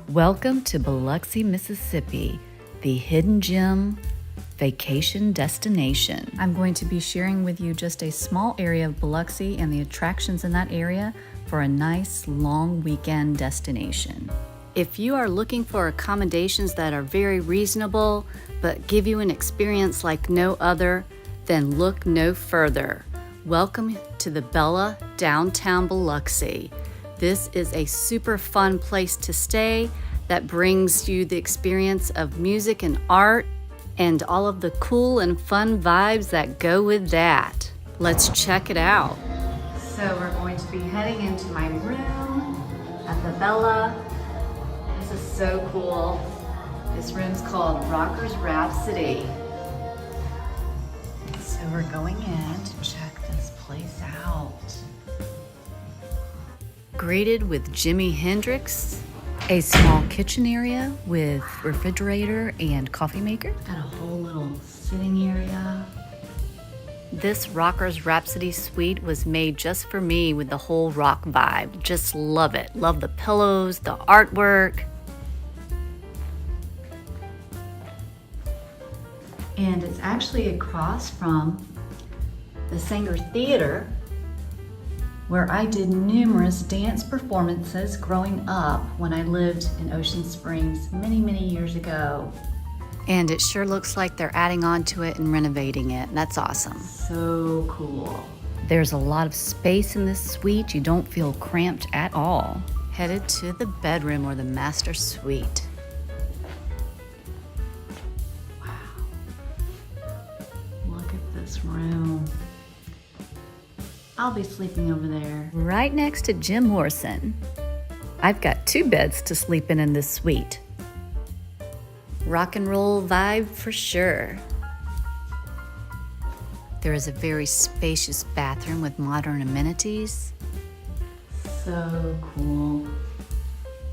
Welcome to Biloxi, Mississippi, the hidden gem vacation destination. I'm going to be sharing with you just a small area of Biloxi and the attractions in that area for a nice long weekend destination. If you are looking for accommodations that are very reasonable but give you an experience like no other, then look no further. Welcome to the Bella downtown Biloxi. This is a super fun place to stay that brings you the experience of music and art and all of the cool and fun vibes that go with that. Let's check it out. So we're going to be heading into my room at the Bella. This is so cool. This room's called Rocker's Rhapsody. So we're going in to check this place out. Greeted with Jimi Hendrix, a small kitchen area with refrigerator and coffee maker. Got a whole little sitting area. This Rocker's Rhapsody suite was made just for me with the whole rock vibe. Just love it. Love the pillows, the artwork. And it's actually across from the Sanger Theater, where I did numerous dance performances growing up when I lived in Ocean Springs many years ago. And it sure looks like they're adding on to it and renovating it. That's awesome. So cool. There's a lot of space in this suite. You don't feel cramped at all. Headed to the bedroom or the master suite. Wow. Look at this room. I'll be sleeping over there. Right next to Jim Morrison. I've got 2 beds to sleep in this suite. Rock and roll vibe for sure. There is a very spacious bathroom with modern amenities. So cool.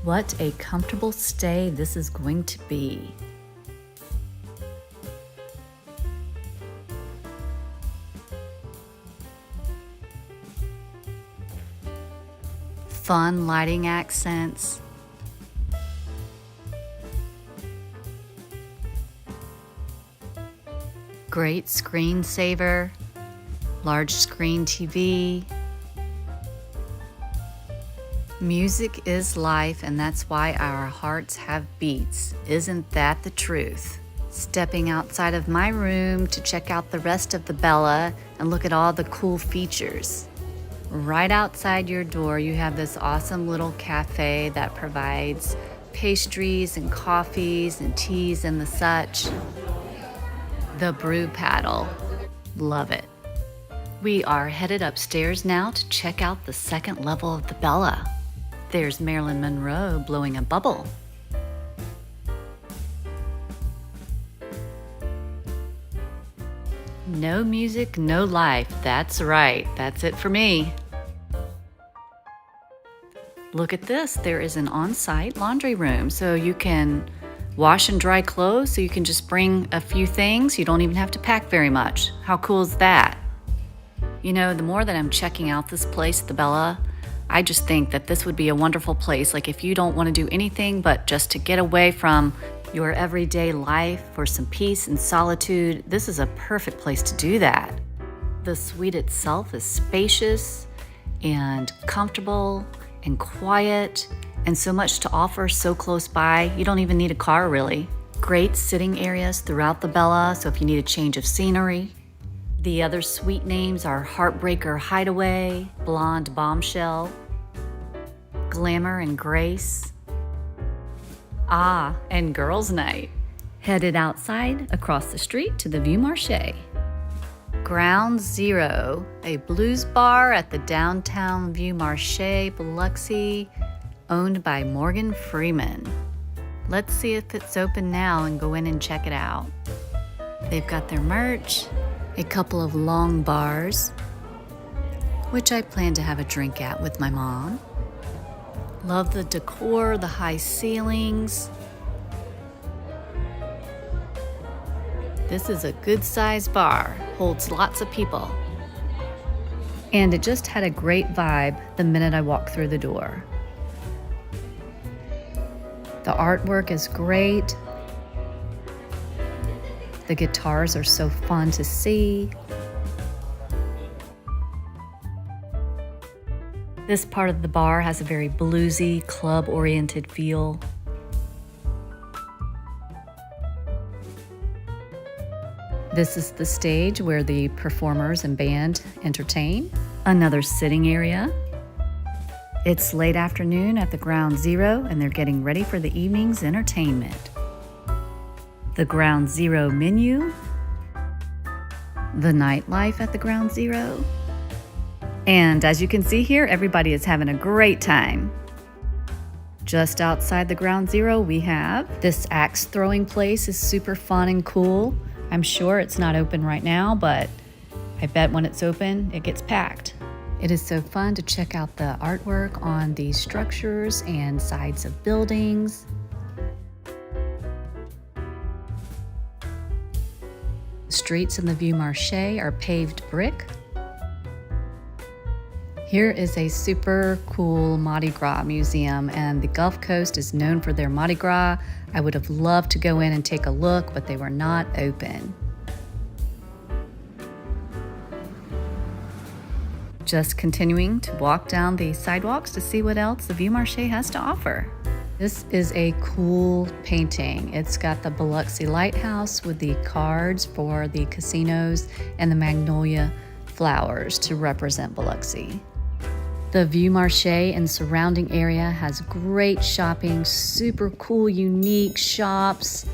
What a comfortable stay this is going to be. Fun lighting accents. Great screensaver, large screen TV. Music is life, and that's why our hearts have beats. Isn't that the truth? Stepping outside of my room to check out the rest of the Bella and look at all the cool features. Right outside your door, you have this awesome little cafe that provides pastries and coffees and teas and the such. The brew paddle. Love it. We are headed upstairs now to check out the second level of the Bella. There's Marilyn Monroe blowing a bubble. No music, no life. That's right. That's it for me. Look at this. There is an on-site laundry room, so you can wash and dry clothes, so you can just bring a few things. You don't even have to pack very much. How cool is that? You know, the more that I'm checking out this place, the Bella, I just think that this would be a wonderful place. Like if you don't want to do anything but just to get away from your everyday life for some peace and solitude, this is a perfect place to do that. The suite itself is spacious and comfortable and quiet, and so much to offer so close by. You don't even need a car, really. Great sitting areas throughout the Bella, so if you need a change of scenery. The other suite names are Heartbreaker Hideaway, Blonde Bombshell, Glamour and Grace, and Girls Night. Headed outside across the street to the View Marché. Ground Zero, a blues bar at the downtown View Marché, Biloxi, owned by Morgan Freeman. Let's see if it's open now and go in and check it out. They've got their merch, a couple of long bars, which I plan to have a drink at with my mom. Love the decor, the high ceilings. This is a good-sized bar, holds lots of people. And it just had a great vibe the minute I walked through the door. The artwork is great. The guitars are so fun to see. This part of the bar has a very bluesy, club-oriented feel. This is the stage where the performers and band entertain. Another sitting area. It's late afternoon at the Ground Zero, and they're getting ready for the evening's entertainment. The Ground Zero menu. The nightlife at the Ground Zero. And as you can see here, everybody is having a great time. Just outside the Ground Zero, we have this axe throwing place is super fun and cool. I'm sure it's not open right now, but I bet when it's open, it gets packed. It is so fun to check out the artwork on these structures and sides of buildings. The streets in the Vieux Marché are paved brick. Here is a super cool Mardi Gras museum, and the Gulf Coast is known for their Mardi Gras. I would have loved to go in and take a look, but they were not open. Just continuing to walk down the sidewalks to see what else the Vieux Marché has to offer. This is a cool painting. It's got the Biloxi lighthouse with the cards for the casinos and the magnolia flowers to represent Biloxi. The Vieux Marché and surrounding area has great shopping, super cool, unique shops.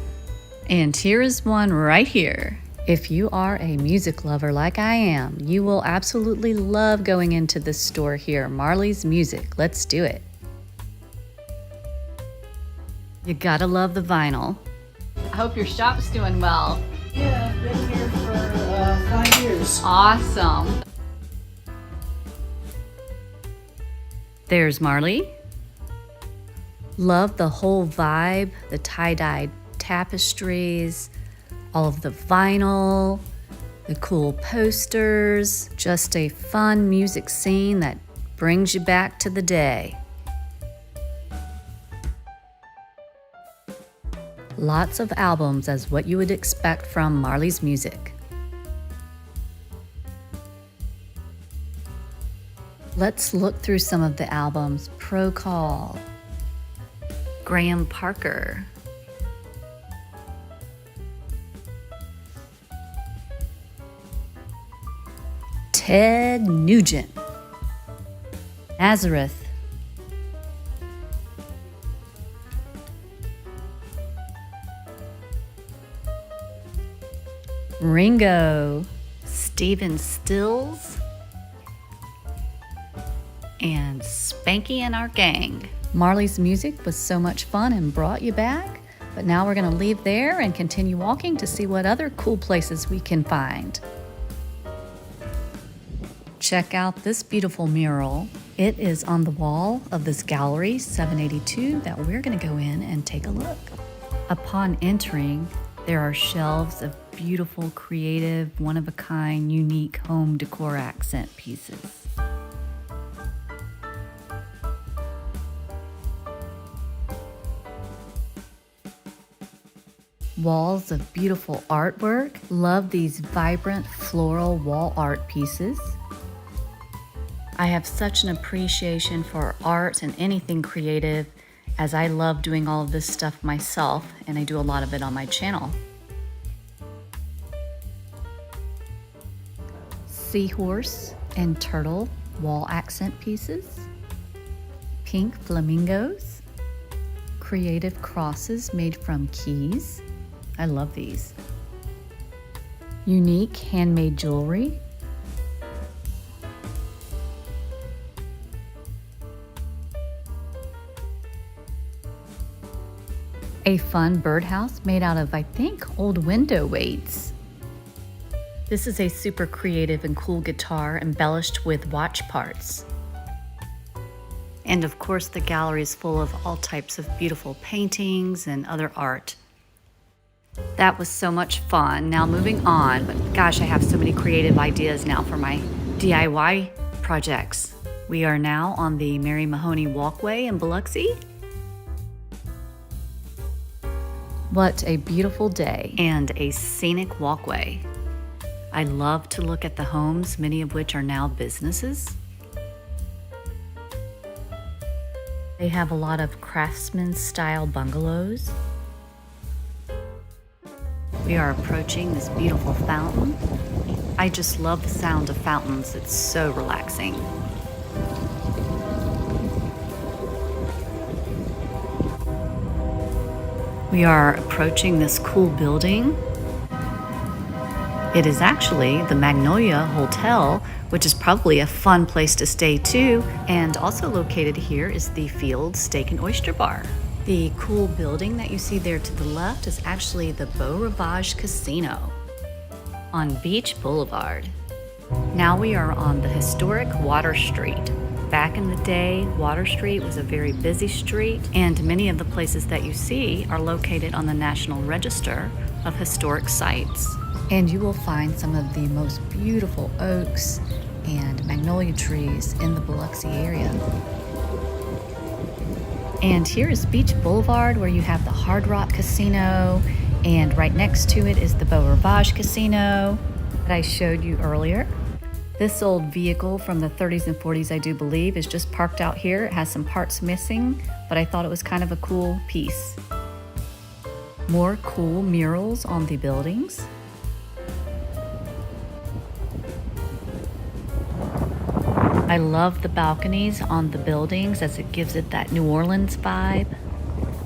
And here is one right here. If you are a music lover like I am, you will absolutely love going into this store here, Marley's Music. Let's do it. You gotta love the vinyl. I hope your shop's doing well. Yeah, I've been here for 5 years. Awesome. There's Marley. Love the whole vibe, the tie-dyed tapestries, all of the vinyl, the cool posters, just a fun music scene that brings you back to the day. Lots of albums as what you would expect from Marley's Music. Let's look through some of the albums. Pro Call, Graham Parker, Ted Nugent, Nazareth, Ringo, Stephen Stills, and Spanky and Our Gang. Marley's Music was so much fun and brought you back, but now we're going to leave there and continue walking to see what other cool places we can find. Check out this beautiful mural. It is on the wall of this gallery 782 that we're going to go in and take a look. Upon entering, there are shelves of beautiful, creative, one-of-a-kind, unique home decor accent pieces. Walls of beautiful artwork. Love these vibrant floral wall art pieces. I have such an appreciation for art and anything creative, as I love doing all of this stuff myself, and I do a lot of it on my channel. Seahorse and turtle wall accent pieces. Pink flamingos. Creative crosses made from keys. I love these. Unique handmade jewelry. A fun birdhouse made out of, I think, old window weights. This is a super creative and cool guitar embellished with watch parts. And of course, the gallery is full of all types of beautiful paintings and other art. That was so much fun. Now moving on, but gosh, I have so many creative ideas now for my DIY projects. We are now on the Mary Mahoney Walkway in Biloxi. What a beautiful day and a scenic walkway. I love to look at the homes, many of which are now businesses. They have a lot of craftsman style bungalows. We are approaching this beautiful fountain. I just love the sound of fountains. It's so relaxing. We are approaching this cool building. It is actually the Magnolia Hotel, which is probably a fun place to stay too. And also located here is the Field Steak and Oyster Bar. The cool building that you see there to the left is actually the Beau Rivage Casino on Beach Boulevard. Now we are on the historic Water Street. Back in the day, Water Street was a very busy street, and many of the places that you see are located on the National Register of Historic Sites. And you will find some of the most beautiful oaks and magnolia trees in the Biloxi area. And here is Beach Boulevard, where you have the Hard Rock Casino, and right next to it is the Beau Rivage Casino that I showed you earlier. This old vehicle from the 30s and 40s, I do believe, is just parked out here. It has some parts missing, but I thought it was kind of a cool piece. More cool murals on the buildings. I love the balconies on the buildings as it gives it that New Orleans vibe.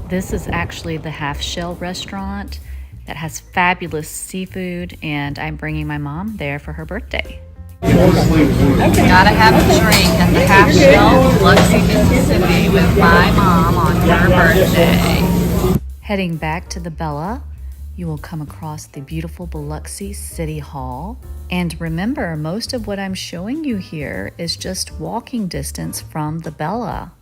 This is actually the Half Shell restaurant that has fabulous seafood, and I'm bringing my mom there for her birthday. Gotta have a drink at the Half Shell, Biloxi, Mississippi with my mom on her birthday. Heading back to the Bella, you will come across the beautiful Biloxi City Hall. And remember, most of what I'm showing you here is just walking distance from the Bella.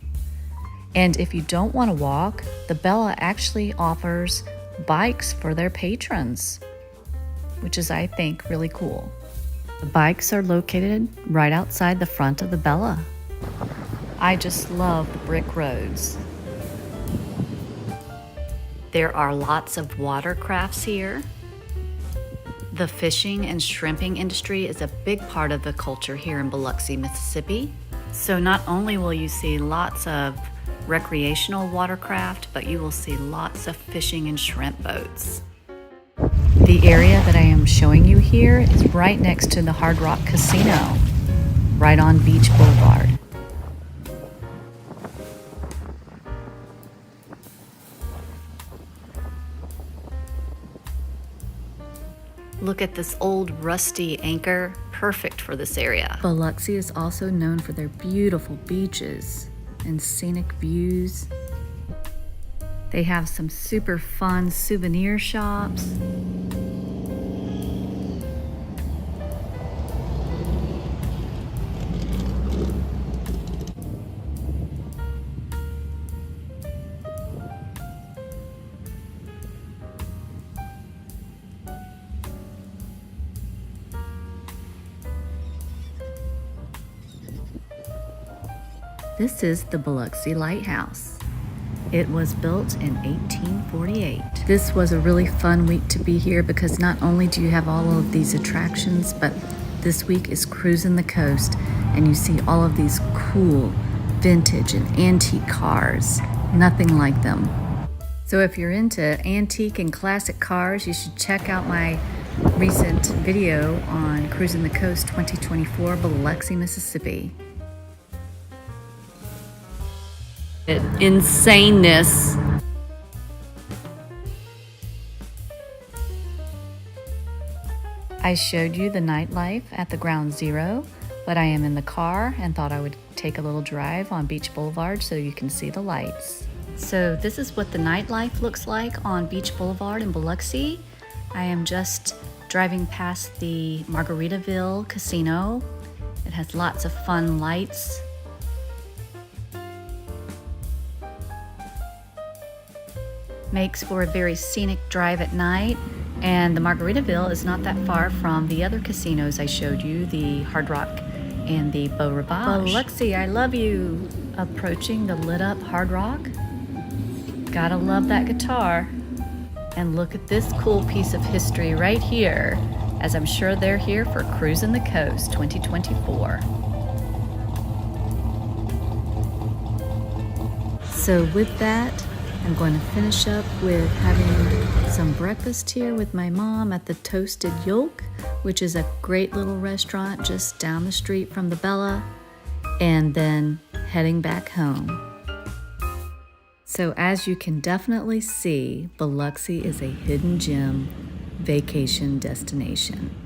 And if you don't want to walk, the Bella actually offers bikes for their patrons, which is, I think, really cool. The bikes are located right outside the front of the Bella. I just love the brick roads. There are lots of watercrafts here. The fishing and shrimping industry is a big part of the culture here in Biloxi, Mississippi. So not only will you see lots of recreational watercraft, but you will see lots of fishing and shrimp boats. The area that I am showing you here is right next to the Hard Rock Casino, right on Beach Boulevard. Look at this old rusty anchor, perfect for this area. Biloxi is also known for their beautiful beaches and scenic views. They have some super fun souvenir shops. This is the Biloxi Lighthouse. It was built in 1848. This was a really fun week to be here because not only do you have all of these attractions, but this week is Cruising the Coast, and you see all of these cool vintage and antique cars. Nothing like them. So if you're into antique and classic cars, you should check out my recent video on Cruising the Coast 2024, Biloxi, Mississippi. Insaneness. I showed you the nightlife at the Ground Zero, but I am in the car and thought I would take a little drive on Beach Boulevard so you can see the lights. So this is what the nightlife looks like on Beach Boulevard in Biloxi. I am just driving past the Margaritaville Casino. It has lots of fun lights. Makes for a very scenic drive at night, and the Margaritaville is not that far from the other casinos I showed you, the Hard Rock and the Beau Rivage. Biloxi, I love you. Approaching the lit up Hard Rock. Gotta love that guitar. And look at this cool piece of history right here, as I'm sure they're here for Cruising the Coast 2024. So with that, I'm going to finish up with having some breakfast here with my mom at the Toasted Yolk, which is a great little restaurant just down the street from the Bella, and then heading back home. So as you can definitely see, Biloxi is a hidden gem vacation destination.